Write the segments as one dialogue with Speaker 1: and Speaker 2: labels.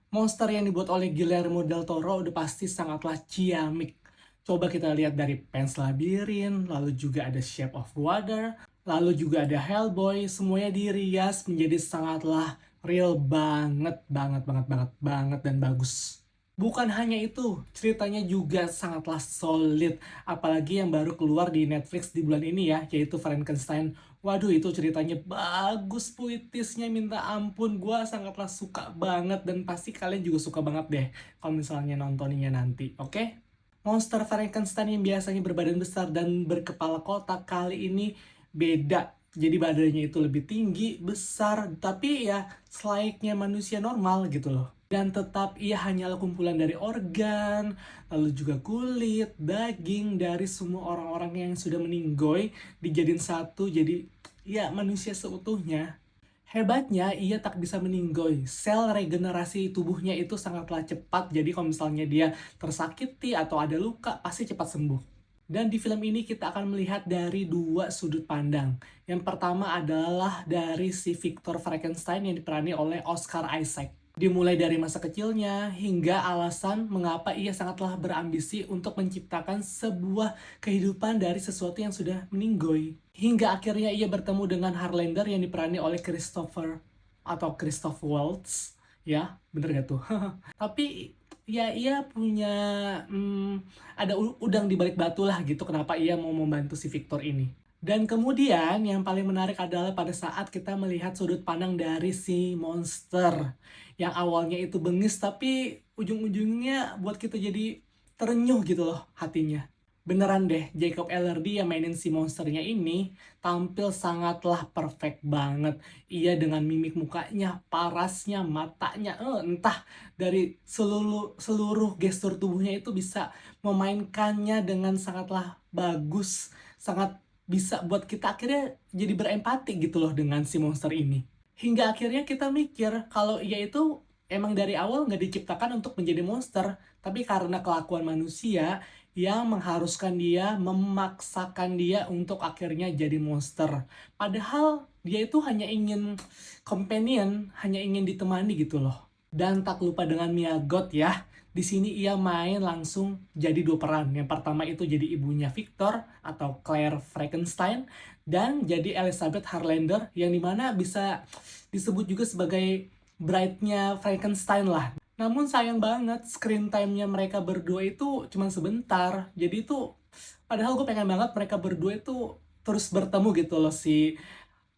Speaker 1: Monster yang dibuat oleh Guillermo del Toro udah pasti sangatlah ciamik. Coba kita lihat dari Pan's Labyrinth, lalu juga ada Shape of Water, lalu juga ada Hellboy, semuanya dirias menjadi sangatlah real banget, banget, dan bagus. Bukan hanya itu, ceritanya juga sangatlah solid. Apalagi yang baru keluar di Netflix di bulan ini ya, yaitu Frankenstein. Waduh, itu ceritanya bagus, puitisnya minta ampun. Gua sangatlah suka banget dan pasti kalian juga suka banget deh kalau misalnya nontoninnya nanti, oke? Monster Frankenstein yang biasanya berbadan besar dan berkepala kotak kali ini beda. Jadi badannya itu lebih tinggi, besar, tapi ya selayaknya manusia normal gitu loh. Dan tetap ia hanyalah kumpulan dari organ, lalu juga kulit, daging dari semua orang-orang yang sudah meninggoy dijadiin satu jadi ya manusia seutuhnya. Hebatnya, ia tak bisa meninggoy. Sel regenerasi tubuhnya itu sangatlah cepat, jadi kalau misalnya dia tersakiti atau ada luka, pasti cepat sembuh. Dan di film ini kita akan melihat dari dua sudut pandang. Yang pertama adalah dari si Victor Frankenstein yang diperani oleh Oscar Isaac. Dimulai dari masa kecilnya hingga alasan mengapa ia sangatlah berambisi untuk menciptakan sebuah kehidupan dari sesuatu yang sudah meninggoy. Hingga akhirnya ia bertemu dengan Harlander yang diperani oleh Christoph Waltz. Ya, bener gak tuh? Tapi ya ia punya ada udang di balik batu lah gitu kenapa ia mau membantu si Victor ini. Dan kemudian yang paling menarik adalah pada saat kita melihat sudut pandang dari si monster. Yang awalnya itu bengis tapi ujung-ujungnya buat kita jadi terenyuh gitu loh hatinya. Beneran deh, Jacob Elordi yang mainin si monsternya ini tampil sangatlah perfect banget. Ia dengan mimik mukanya, parasnya, matanya, entah dari seluruh gestur tubuhnya itu bisa memainkannya dengan sangatlah bagus, sangat bisa buat kita akhirnya jadi berempati gitu loh dengan si monster ini. Hingga akhirnya kita mikir kalau ia itu emang dari awal nggak diciptakan untuk menjadi monster, tapi karena kelakuan manusia yang mengharuskan dia, memaksakan dia untuk akhirnya jadi monster. Padahal dia itu hanya ingin companion, hanya ingin ditemani gitu loh. Dan tak lupa dengan Mia Goth ya. Di sini ia main langsung jadi dua peran. Yang pertama itu jadi ibunya Victor atau Claire Frankenstein dan jadi Elizabeth Harlander yang dimana bisa disebut juga sebagai bride-nya Frankenstein lah. Namun sayang banget screen time-nya mereka berdua itu cuma sebentar. Jadi itu padahal gue pengen banget mereka berdua itu terus bertemu gitu loh si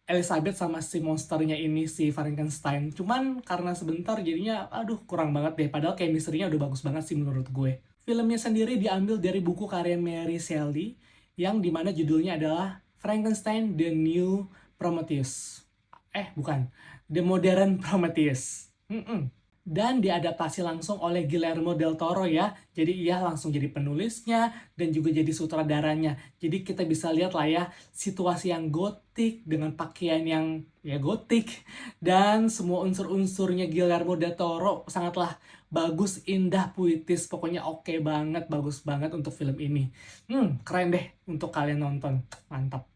Speaker 1: Elizabeth sama si monsternya ini si Frankenstein. Cuman karena sebentar jadinya aduh kurang banget deh. Padahal chemistry-nya udah bagus banget sih menurut gue. Filmnya sendiri diambil dari buku karya Mary Shelley yang dimana judulnya adalah Frankenstein The New Prometheus. Bukan. The Modern Prometheus. Dan diadaptasi langsung oleh Guillermo del Toro ya. Jadi ia langsung jadi penulisnya dan juga jadi sutradaranya. Jadi kita bisa lihat lah ya situasi yang gotik dengan pakaian yang ya gotik. Dan semua unsur-unsurnya Guillermo del Toro sangatlah bagus, indah, puitis. Pokoknya oke banget, bagus banget untuk film ini. Keren deh untuk kalian nonton. Mantap.